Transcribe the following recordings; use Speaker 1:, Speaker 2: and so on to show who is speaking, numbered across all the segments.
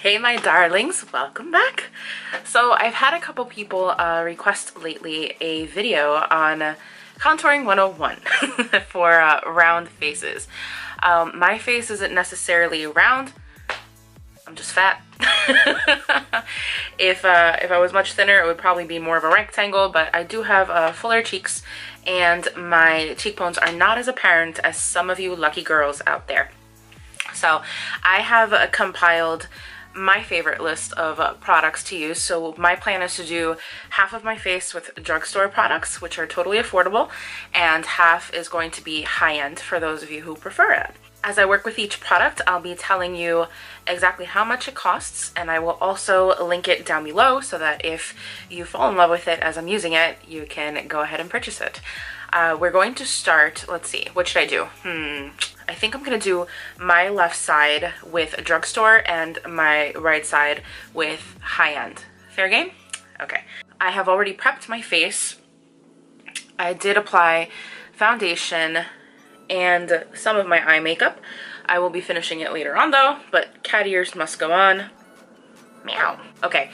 Speaker 1: Hey my darlings, welcome back. So I've had a couple people request lately a video on contouring 101 for round faces. My face isn't necessarily round, I'm just fat. If I was much thinner, it would probably be more of a rectangle, but I do have fuller cheeks and my cheekbones are not as apparent as some of you lucky girls out there. So I have compiled my favorite list of products to use. So my plan is to do half of my face with drugstore products, which are totally affordable, and half is going to be high-end for those of you who prefer it. As I work with each product, I'll be telling you exactly how much it costs, and I will also link it down below so that if you fall in love with it as I'm using it, you can go ahead and purchase it. We're going to start, let's see, what should I do? I think I'm gonna do my left side with drugstore and my right side with high-end. Fair game? Okay. I have already prepped my face. I did apply foundation and some of my eye makeup. I will be finishing it later on though, but cat ears must go on. Meow. Okay.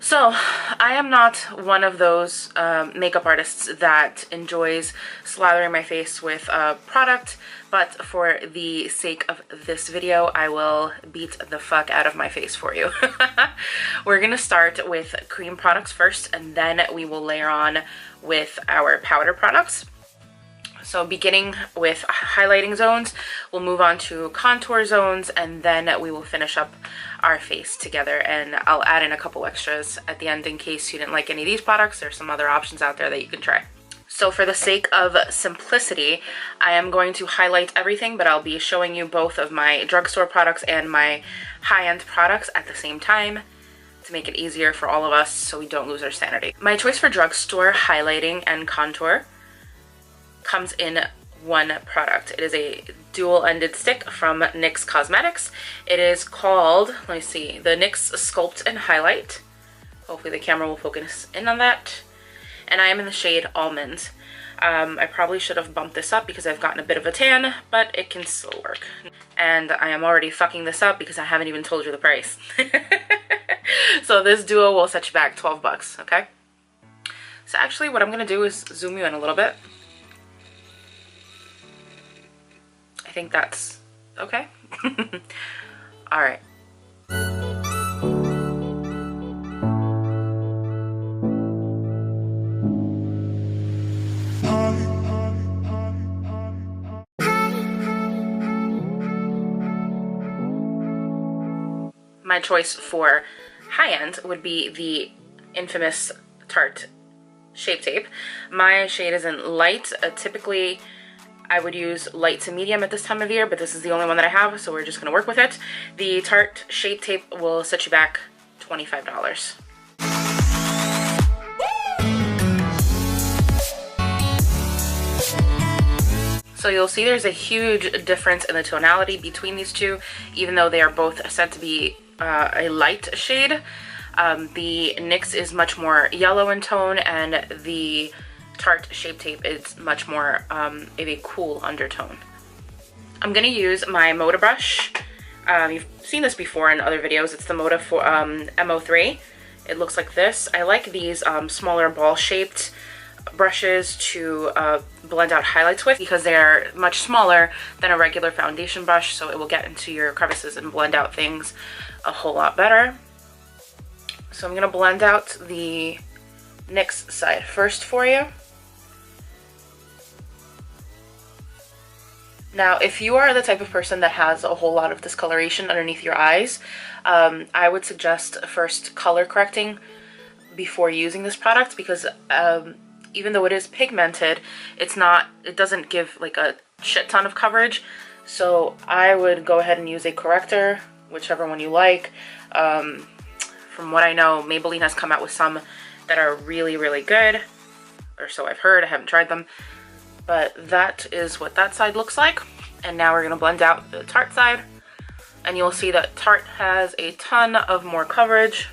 Speaker 1: So, I am not one of those makeup artists that enjoys slathering my face with a product, but for the sake of this video, I will beat the fuck out of my face for you. We're gonna start with cream products first, and then we will layer on with our powder products. So beginning with highlighting zones, we'll move on to contour zones, and then we will finish up our face together, and I'll add in a couple extras at the end in case you didn't like any of these products. There's some other options out there that you can try. So for the sake of simplicity, I am going to highlight everything, but I'll be showing you both of my drugstore products and my high-end products at the same time to make it easier for all of us so we don't lose our sanity. My choice for drugstore highlighting and contour comes in one product. It is a dual-ended stick from NYX Cosmetics. It is called, let me see, the NYX Sculpt and Highlight. Hopefully the camera will focus in on that. And I am in the shade Almond. I probably should have bumped this up because I've gotten a bit of a tan, but it can still work. And I am already fucking this up because I haven't even told you the price. So this duo will set you back 12 bucks, okay? So actually what I'm gonna do is zoom you in a little bit. I think that's okay. All right. My choice for high-end would be the infamous Tarte Shape Tape. My shade is in light. Typically, I would use light to medium at this time of year, but this is the only one that I have, so we're just gonna work with it. The Tarte Shape Tape will set you back $25. So you'll see there's a huge difference in the tonality between these two, even though they are both said to be a light shade. The NYX is much more yellow in tone, and the Tarte Shape Tape is much more of a cool undertone. I'm gonna use my Moda brush. You've seen this before in other videos. It's the Moda for MO3. It looks like this. I like these smaller ball-shaped brushes to blend out highlights with because they're much smaller than a regular foundation brush, so it will get into your crevices and blend out things a whole lot better. So I'm gonna blend out the NYX side first for you. Now, if you are the type of person that has a whole lot of discoloration underneath your eyes, I would suggest first color correcting before using this product because even though it is pigmented, it doesn't give like a shit ton of coverage. So I would go ahead and use a corrector, whichever one you like. From what I know, Maybelline has come out with some that are really, really good, or so I've heard. I haven't tried them. But that is what that side looks like. And now we're gonna blend out the Tarte side. And you'll see that Tarte has a ton of more coverage.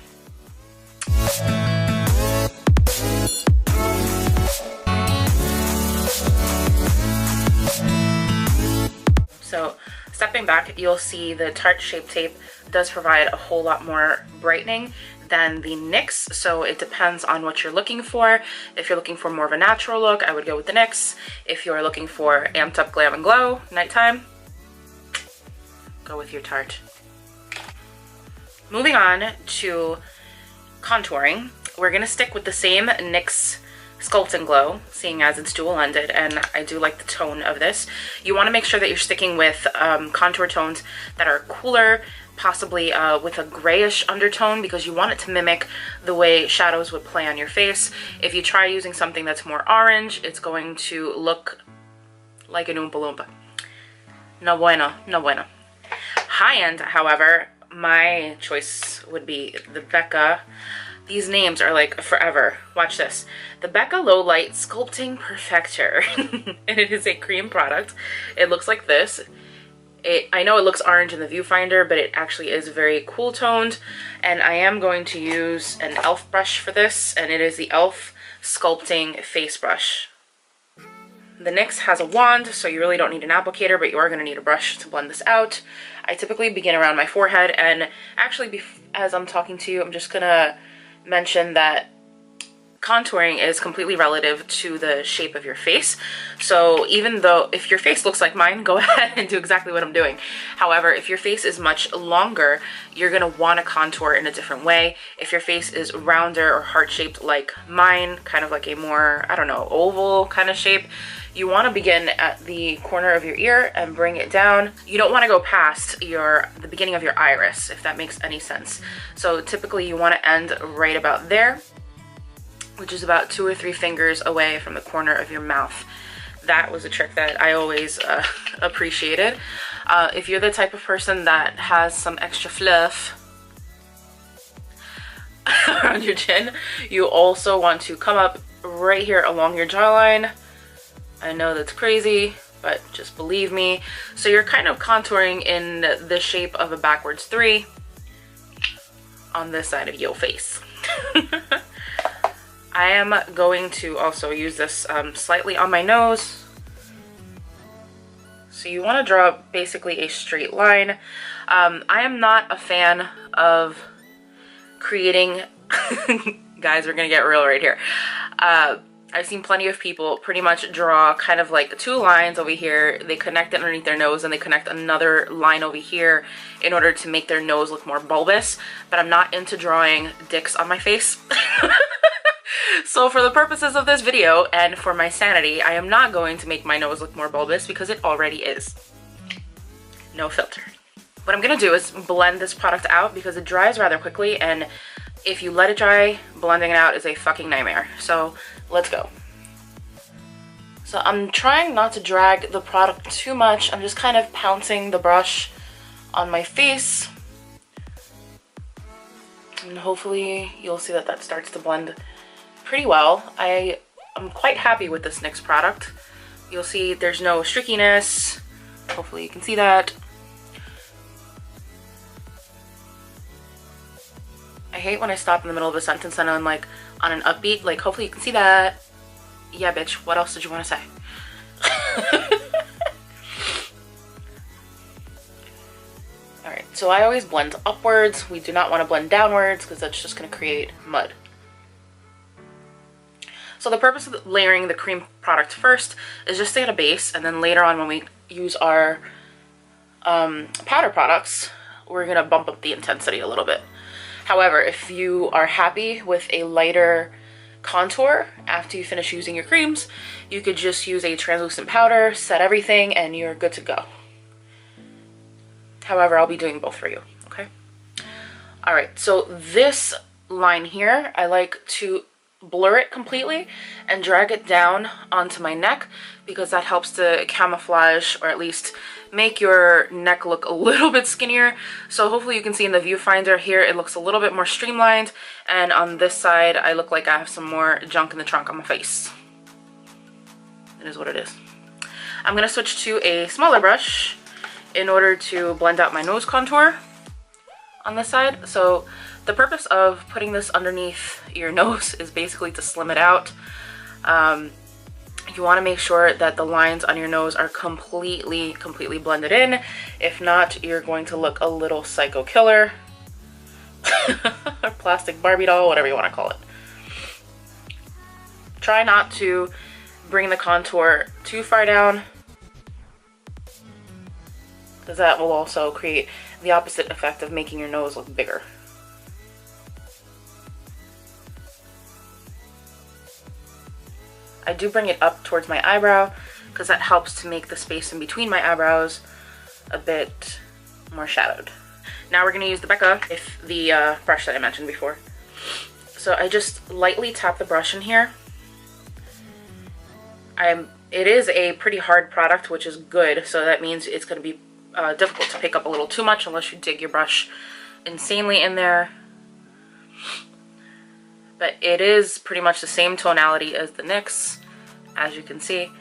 Speaker 1: So stepping back, you'll see the Tarte Shape Tape does provide a whole lot more brightening than the NYX, so it depends on what you're looking for. If you're looking for more of a natural look, I would go with the NYX. If you're looking for amped up glam and glow nighttime, go with your Tarte. Moving on to contouring, we're gonna stick with the same NYX Sculpt and Glow, seeing as it's dual ended, and I do like the tone of this. You want to make sure that you're sticking with contour tones that are cooler, possibly with a grayish undertone, because you want it to mimic the way shadows would play on your face. If you try using something that's more orange, it's going to look like an Oompa Loompa. No bueno, no bueno. High end, however, my choice would be the Becca. These names are like forever. Watch this. The Becca Low Light Sculpting Perfector. And it is a cream product. It looks like this. I know it looks orange in the viewfinder, but it actually is very cool toned. And I am going to use an e.l.f. brush for this, and it is the e.l.f. Sculpting Face Brush. The NYX has a wand, so you really don't need an applicator, but you are going to need a brush to blend this out. I typically begin around my forehead, and actually as I'm talking to you, I'm just going to mention that contouring is completely relative to the shape of your face. So even though if your face looks like mine, go ahead and do exactly what I'm doing. However, if your face is much longer, you're going to want to contour in a different way. If your face is rounder or heart-shaped like mine, kind of like a more, I don't know, oval kind of shape, you want to begin at the corner of your ear and bring it down. You don't want to go past the beginning of your iris, if that makes any sense. So typically you want to end right about there, which is about 2 or 3 fingers away from the corner of your mouth. That was a trick that I always appreciated. If you're the type of person that has some extra fluff around your chin, you also want to come up right here along your jawline. I know that's crazy, but just believe me. So you're kind of contouring in the shape of a backwards 3 on this side of your face. I am going to also use this slightly on my nose. So you want to draw basically a straight line. I am not a fan of creating... Guys, we're going to get real right here. I've seen plenty of people pretty much draw kind of like 2 lines over here. They connect it underneath their nose and they connect another line over here in order to make their nose look more bulbous. But I'm not into drawing dicks on my face. So for the purposes of this video and for my sanity, I am not going to make my nose look more bulbous because it already is. No filter. What I'm going to do is blend this product out because it dries rather quickly, and if you let it dry, blending it out is a fucking nightmare. So let's go. So I'm trying not to drag the product too much. I'm just kind of pouncing the brush on my face. And hopefully you'll see that that starts to blend pretty well. I'm quite happy with this NYX product. You'll see there's no streakiness. Hopefully you can see that. I hate when I stop in the middle of a sentence and I'm like on an upbeat, like hopefully you can see that. Yeah, bitch, what else did you want to say? Alright, so I always blend upwards. We do not want to blend downwards because that's just going to create mud. So the purpose of layering the cream product first is just to get a base, and then later on when we use our powder products, we're going to bump up the intensity a little bit. However, if you are happy with a lighter contour after you finish using your creams, you could just use a translucent powder, set everything, and you're good to go. However, I'll be doing both for you, okay? Alright, so this line here, I like to blur it completely and drag it down onto my neck because that helps to camouflage or at least make your neck look a little bit skinnier. So hopefully you can see in the viewfinder here it looks a little bit more streamlined, and on this side I look like I have some more junk in the trunk on my face. It is what it is. I'm going to switch to a smaller brush in order to blend out my nose contour on this side. So the purpose of putting this underneath your nose is basically to slim it out. You want to make sure that the lines on your nose are completely blended in. If not, you're going to look a little psycho killer. Or plastic Barbie doll, whatever you want to call it. Try not to bring the contour too far down, because that will also create the opposite effect of making your nose look bigger. I do bring it up towards my eyebrow because that helps to make the space in between my eyebrows a bit more shadowed. Now we're going to use the Becca, the brush that I mentioned before. So I just lightly tap the brush in here. It is a pretty hard product, which is good, so that means it's going to be difficult to pick up a little too much unless you dig your brush insanely in there. But it is pretty much the same tonality as the NYX, as you can see.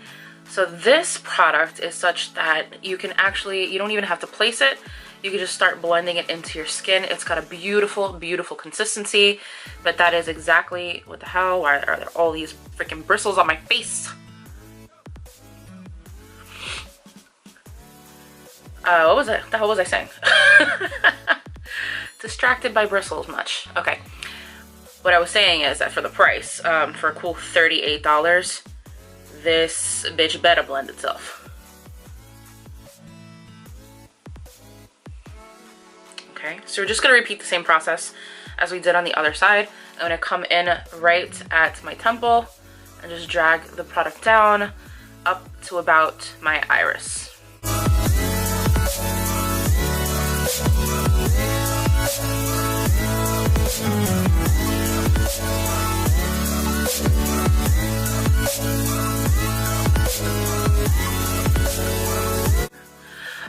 Speaker 1: So this product is such that you can actually, you don't even have to place it. You can just start blending it into your skin. It's got a beautiful, beautiful consistency. But that is exactly, what the hell? Why are there all these freaking bristles on my face? What was it? The hell was I saying? Distracted by bristles much. Okay. What I was saying is that for the price, for a cool $38, this bitch better blend itself. Okay, so we're just gonna repeat the same process as we did on the other side. I'm gonna come in right at my temple and just drag the product down up to about my iris.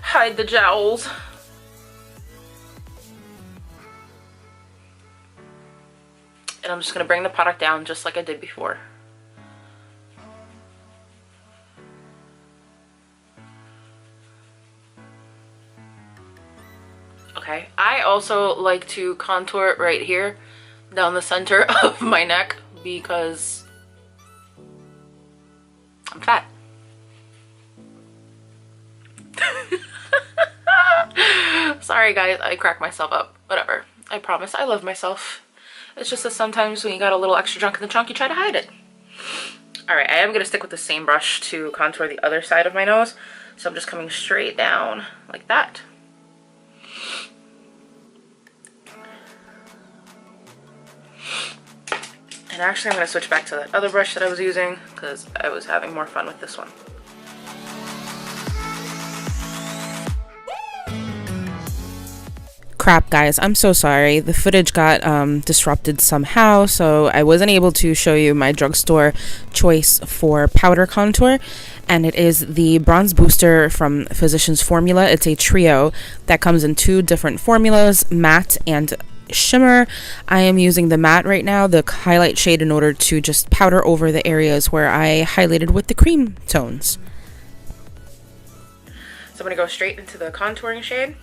Speaker 1: Hide the jowls. And I'm just going to bring the product down just like I did before. Okay, I also like to contour right here down the center of my neck because I'm fat. Sorry guys, I crack myself up. Whatever. I promise I love myself. It's just that sometimes when you got a little extra junk in the trunk, you try to hide it. Alright, I am going to stick with the same brush to contour the other side of my nose. So I'm just coming straight down like that. And actually I'm going to switch back to that other brush that I was using because I was having more fun with this one. Crap guys, I'm so sorry. The footage got disrupted somehow, so I wasn't able to show you my drugstore choice for powder contour, and it is the Bronze Booster from Physicians Formula. It's a trio that comes in 2 different formulas, matte and shimmer. I am using the matte right now, the highlight shade, in order to just powder over the areas where I highlighted with the cream tones. So I'm going to go straight into the contouring shade.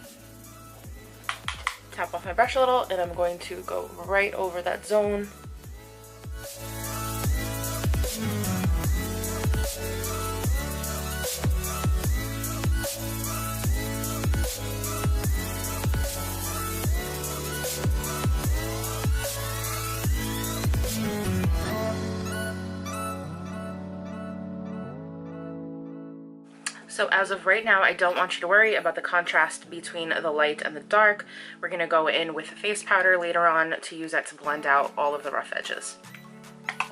Speaker 1: Tap off my brush a little, and I'm going to go right over that zone. So as of right now, I don't want you to worry about the contrast between the light and the dark. We're going to go in with face powder later on to use that to blend out all of the rough edges.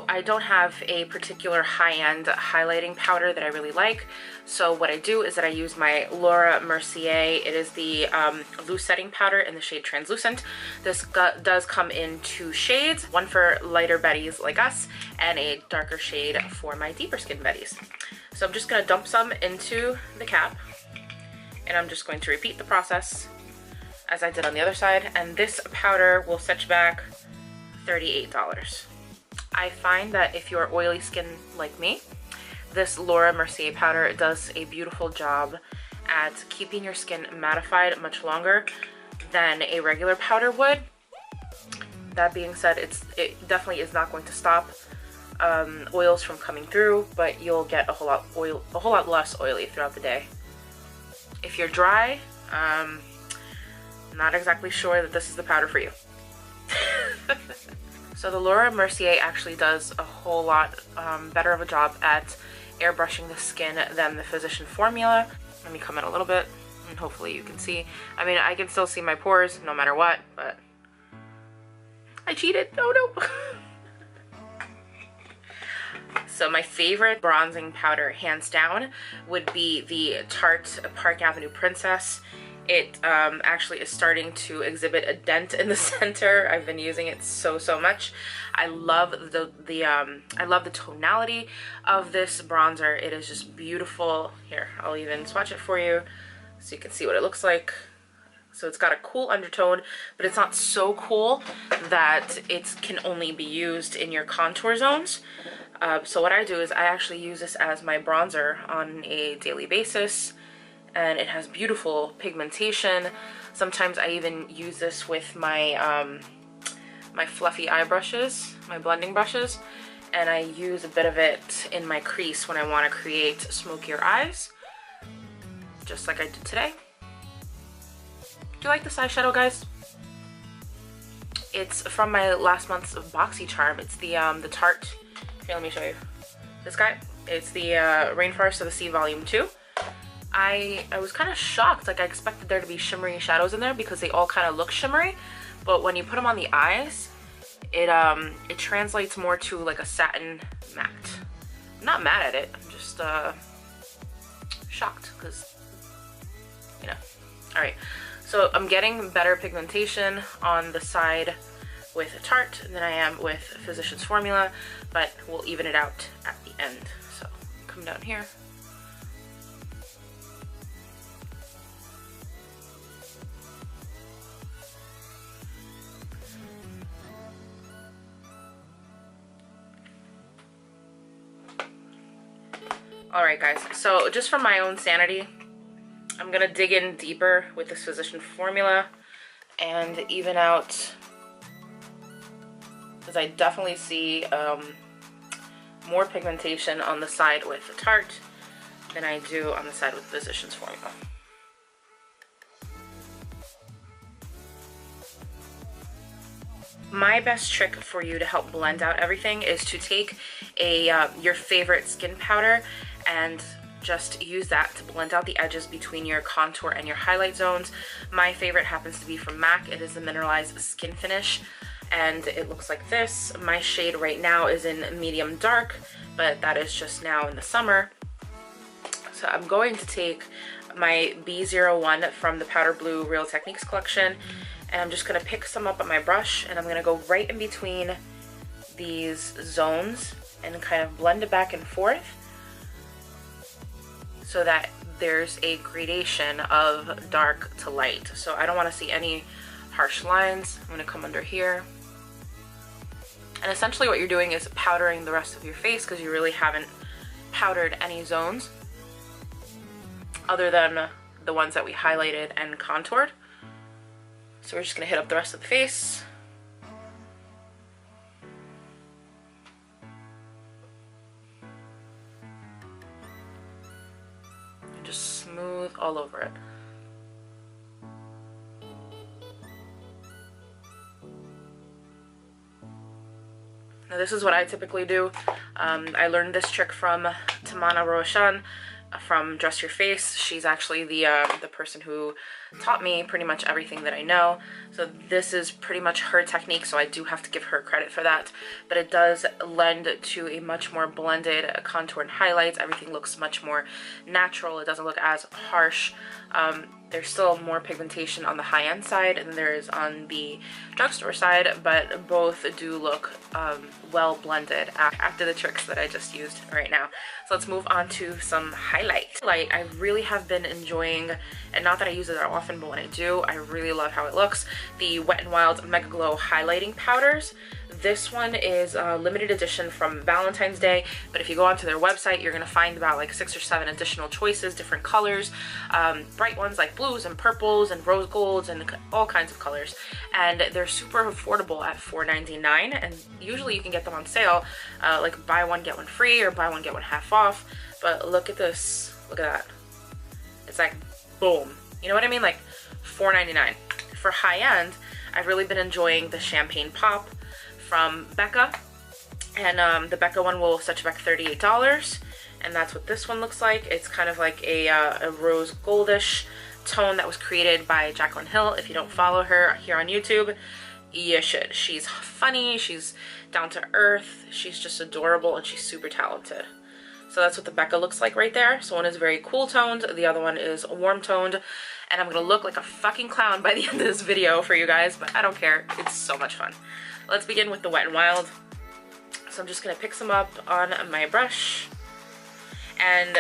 Speaker 1: I don't have a particular high-end highlighting powder that I really like, so what I do is that I use my Laura Mercier. It is the loose setting powder in the shade Translucent. This does come in 2 shades, one for lighter betties like us, and a darker shade for my deeper skin betties. So I'm just going to dump some into the cap, and I'm just going to repeat the process as I did on the other side, and this powder will set you back $38. I find that if you're oily skin like me, this Laura Mercier powder does a beautiful job at keeping your skin mattified much longer than a regular powder would. That being said, it definitely is not going to stop oils from coming through, but you'll get a whole lot less oily throughout the day. If you're dry, not exactly sure that this is the powder for you. So the Laura Mercier actually does a whole lot better of a job at airbrushing the skin than the Physician Formula. Let me come in a little bit and hopefully you can see. I mean, I can still see my pores no matter what, but I cheated. Oh no. So my favorite bronzing powder, hands down, would be the Tarte Park Avenue Princess. It actually is starting to exhibit a dent in the center. I've been using it so much. I love I love the tonality of this bronzer. It is just beautiful. Here, I'll even swatch it for you so you can see what it looks like. So it's got a cool undertone, but it's not so cool that it can only be used in your contour zones. So what I do is I actually use this as my bronzer on a daily basis, and it has beautiful pigmentation. Sometimes I even use this with my my fluffy eye brushes, my blending brushes, and I use a bit of it in my crease when I want to create smokier eyes, just like I did today. Do you like this eyeshadow, guys? It's from my last month's BoxyCharm. It's the Tarte. Here, let me show you. This guy. It's the Rainforest of the Sea Volume 2. I was kind of shocked. Like, I expected there to be shimmery shadows in there because they all kind of look shimmery, but when you put them on the eyes, it translates more to like a satin matte. I'm not mad at it. I'm just shocked because, you know. All right. So I'm getting better pigmentation on the side with Tarte than I am with Physician's Formula, but we'll even it out at the end. So come down here. Alright guys, so just for my own sanity, I'm gonna dig in deeper with this Physician Formula and even out, because I definitely see more pigmentation on the side with Tarte than I do on the side with Physician's Formula. My best trick for you to help blend out everything is to take your favorite skin powder and just use that to blend out the edges between your contour and your highlight zones. My favorite happens to be from MAC. It is the Mineralized Skin Finish, and it looks like this. My shade right now is in medium dark, but that is just now in the summer. So I'm going to take my B01 from the Powder Blue Real Techniques collection, and I'm just going to pick some up on my brush, and I'm going to go right in between these zones and kind of blend it back and forth so that there's a gradation of dark to light. So I don't want to see any harsh lines. I'm going to come under here. And essentially what you're doing is powdering the rest of your face because you really haven't powdered any zones other than the ones that we highlighted and contoured. So we're just going to hit up the rest of the face. And just smooth all over it. Now this is what I typically do. I learned this trick from Tamana Roshan from Dress Your Face. She's actually the person who taught me pretty much everything that I know. So this is pretty much her technique, so I do have to give her credit for that. But it does lend to a much more blended contour and highlights. Everything looks much more natural. It doesn't look as harsh. There's still more pigmentation on the high-end side than there is on the drugstore side, but both do look well blended after the tricks that I just used right now. So let's move on to some highlight. I really have been enjoying, and not that I use it that often, but when I do, I really love how it looks. The Wet n Wild Mega Glow highlighting powders. This one is a limited edition from Valentine's Day, but if you go onto their website, you're gonna find about like 6 or 7 additional choices, different colors, bright ones like blues and purples and rose golds and all kinds of colors. And they're super affordable at $4.99, and usually you can get them on sale, like buy one get one free or buy one get one half off. But look at this, look at that. It's like boom, you know what I mean? Like $4.99. For high end, I've really been enjoying the Champagne Pop from Becca, and the Becca one will set you back $38, and that's what this one looks like. It's kind of like a rose goldish tone that was created by Jaclyn Hill. If you don't follow her here on YouTube, you should. She's funny, she's down to earth, she's just adorable, and she's super talented. So that's what the Becca looks like right there. So one is very cool toned, the other one is warm toned, and I'm gonna look like a fucking clown by the end of this video for you guys, but I don't care, it's so much fun. Let's begin with the Wet n Wild. So I'm just gonna pick some up on my brush, and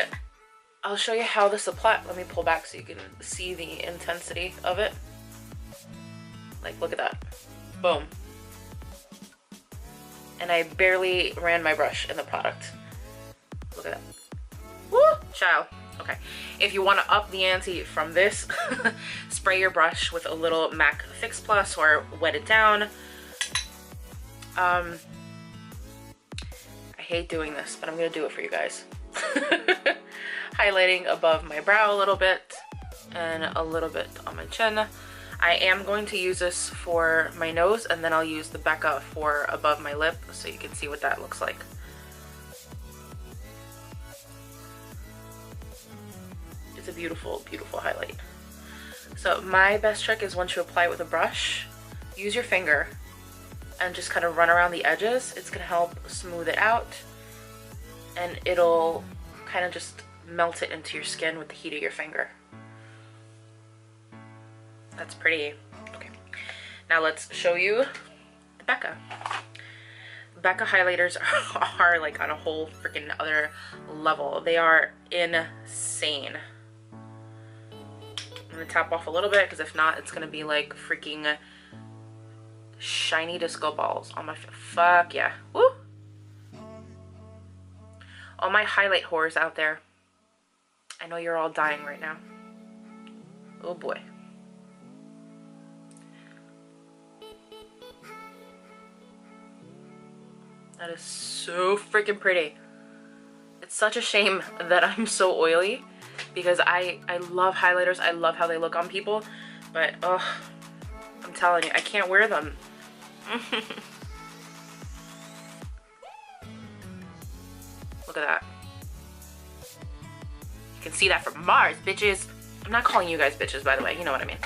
Speaker 1: I'll show you how this applies. Let me pull back so you can see the intensity of it. Like, look at that, boom. And I barely ran my brush in the product. Look at that. Woo, child. Okay, if you want to up the ante from this, spray your brush with a little MAC Fix Plus or wet it down. I hate doing this, but I'm gonna do it for you guys. Highlighting above my brow a little bit and a little bit on my chin. I am going to use this for my nose, and then I'll use the Becca for above my lip so you can see what that looks like. It's a beautiful, beautiful highlight. So my best trick is once you apply it with a brush, use your finger and just kind of run around the edges. It's gonna help smooth it out, and it'll kind of just melt it into your skin with the heat of your finger. That's pretty. Okay, now let's show you the Becca. Becca highlighters are like on a whole freaking other level. They are insane. I'm gonna tap off a little bit, because if not, it's gonna be like freaking shiny disco balls on my face. Fuck yeah. Woo! All my highlight whores out there, I know you're all dying right now. Oh boy. That is so freaking pretty. It's such a shame that I'm so oily, because I love highlighters. I love how they look on people, but oh, I'm telling you, I can't wear them. Look at that. You can see that from Mars, bitches. I'm not calling you guys bitches, by the way. You know what I mean.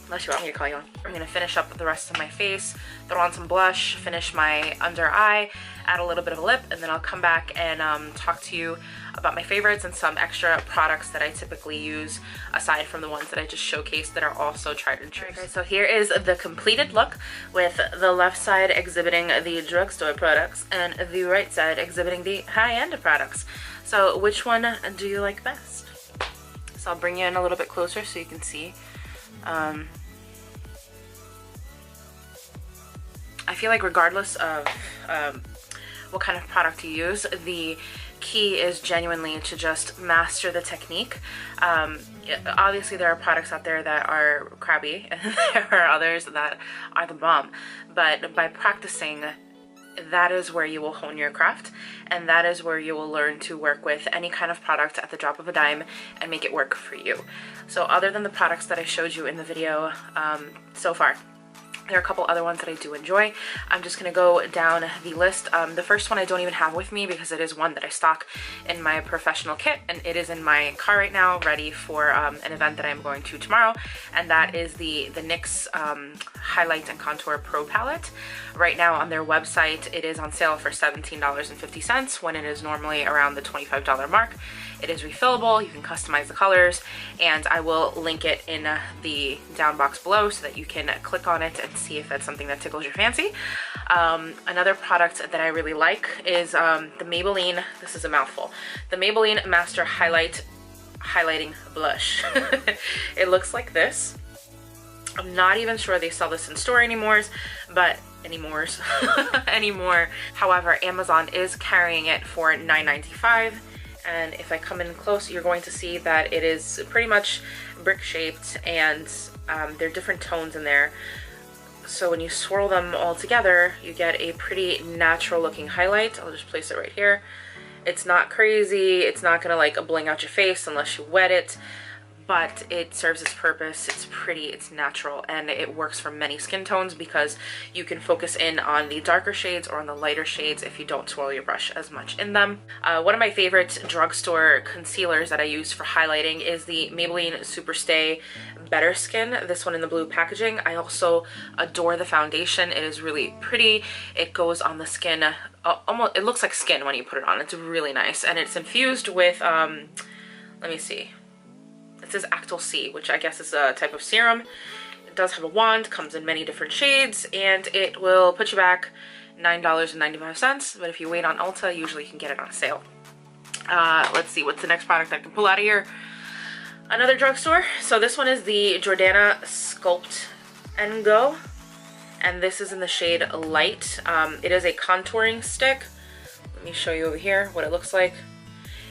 Speaker 1: Unless you want me to call you on. I'm gonna finish up the rest of my face, throw on some blush, finish my under eye, add a little bit of a lip, and then I'll come back and talk to you about my favorites and some extra products that I typically use aside from the ones that I just showcased that are also tried and true. Okay, so here is the completed look, with the left side exhibiting the drugstore products and the right side exhibiting the high-end products. So which one do you like best? So I'll bring you in a little bit closer so you can see. I feel like regardless of what kind of product you use, the key is genuinely to just master the technique. Obviously there are products out there that are crabby, and there are others that are the bomb, but by practicing, that is where you will hone your craft, and that is where you will learn to work with any kind of product at the drop of a dime and make it work for you. So other than the products that I showed you in the video so far, there are a couple other ones that I do enjoy. I'm just gonna go down the list. The first one I don't even have with me because it is one that I stock in my professional kit, and it is in my car right now, ready for an event that I'm going to tomorrow, and that is the NYX Highlight and Contour Pro Palette. Right now on their website, it is on sale for $17.50 when it is normally around the $25 mark. It is refillable, you can customize the colors, and I will link it in the down box below so that you can click on it and see if that's something that tickles your fancy. Another product that I really like is the Maybelline, this is a mouthful, the Maybelline Master Highlighting Blush. It looks like this. I'm not even sure they sell this in store anymore, but anymore. However, Amazon is carrying it for $9.95. And if I come in close, you're going to see that it is pretty much brick shaped, and there are different tones in there. So when you swirl them all together, you get a pretty natural looking highlight. I'll just place it right here. It's not crazy. It's not gonna like bling out your face unless you wet it, but it serves its purpose. It's pretty, it's natural, and it works for many skin tones because you can focus in on the darker shades or on the lighter shades if you don't swirl your brush as much in them. One of my favorite drugstore concealers that I use for highlighting is the Maybelline Superstay Better Skin, this one in the blue packaging. I also adore the foundation. It is really pretty. It goes on the skin, almost, it looks like skin when you put it on. It's really nice, and it's infused with, let me see. It says Actyl C, which I guess is a type of serum. It does have a wand, comes in many different shades, and it will put you back $9.95, but if you wait on Ulta, usually you can get it on sale. Let's see, what's the next product I can pull out of here? Another drugstore. So this one is the Jordana Sculpt and Go, and this is in the shade Light. It is a contouring stick. Let me show you over here what it looks like.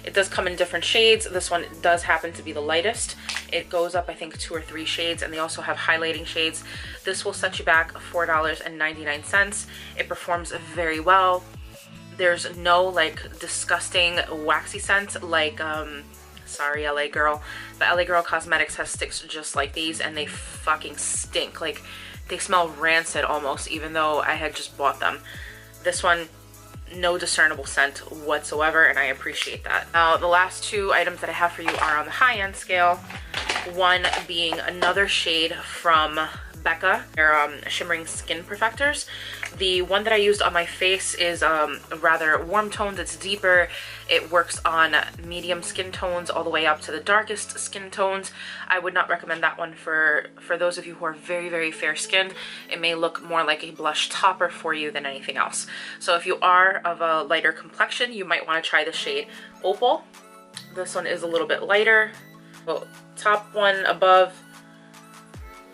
Speaker 1: It does come in different shades. This one does happen to be the lightest. It goes up, I think, 2 or 3 shades, and they also have highlighting shades. This will set you back $4.99. It performs very well. There's no like disgusting waxy scent like, sorry LA Girl, but LA Girl Cosmetics has sticks just like these, and they fucking stink. Like, they smell rancid almost, even though I had just bought them. This one, no discernible scent whatsoever, and I appreciate that. Now, the last 2 items that I have for you are on the high-end scale. One being another shade from Becca. They're shimmering skin perfectors. The one that I used on my face is rather warm toned. It's deeper. It works on medium skin tones all the way up to the darkest skin tones. I would not recommend that one for those of you who are very, very fair skinned. It may look more like a blush topper for you than anything else. So if you are of a lighter complexion, you might want to try the shade Opal. This one is a little bit lighter. Well, top one above.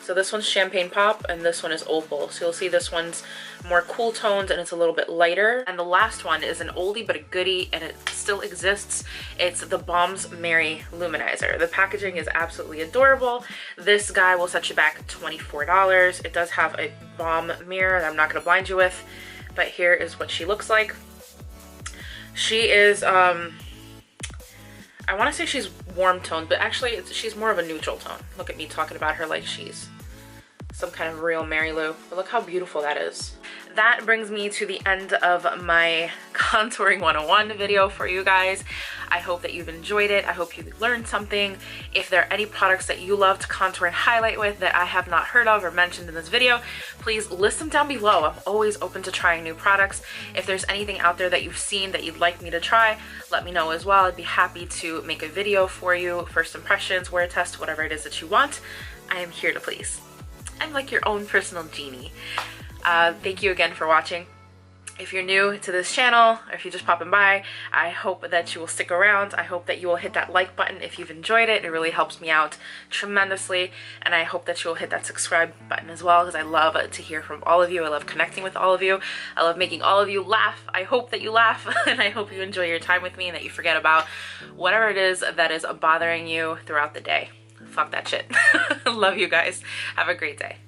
Speaker 1: So this one's Champagne Pop, and this one is Opal. So you'll see this one's more cool toned, and it's a little bit lighter. And the last one is an oldie but a goodie, and it still exists. It's the Balms Mary Luminizer. The packaging is absolutely adorable. This guy will set you back $24. It does have a balm mirror that I'm not gonna blind you with, but here is what she looks like. She is, I want to say she's warm toned, but actually she's more of a neutral tone. Look at me talking about her like she's some kind of real Mary Lou. But look how beautiful that is. That brings me to the end of my contouring 101 video for you guys. I hope that you've enjoyed it. I hope you learned something. If there are any products that you love to contour and highlight with that I have not heard of or mentioned in this video, please list them down below. I'm always open to trying new products. If there's anything out there that you've seen that you'd like me to try, let me know as well. I'd be happy to make a video for you. First impressions, wear test, whatever it is that you want. I am here to please. I'm like your own personal genie. Thank you again for watching. If you're new to this channel, or if you're just popping by, I hope that you will stick around. I hope that you will hit that like button if you've enjoyed it. It really helps me out tremendously. And I hope that you will hit that subscribe button as well, because I love to hear from all of you. I love connecting with all of you. I love making all of you laugh. I hope that you laugh, and I hope you enjoy your time with me, and that you forget about whatever it is that is bothering you throughout the day. Fuck that shit. Love you guys. Have a great day.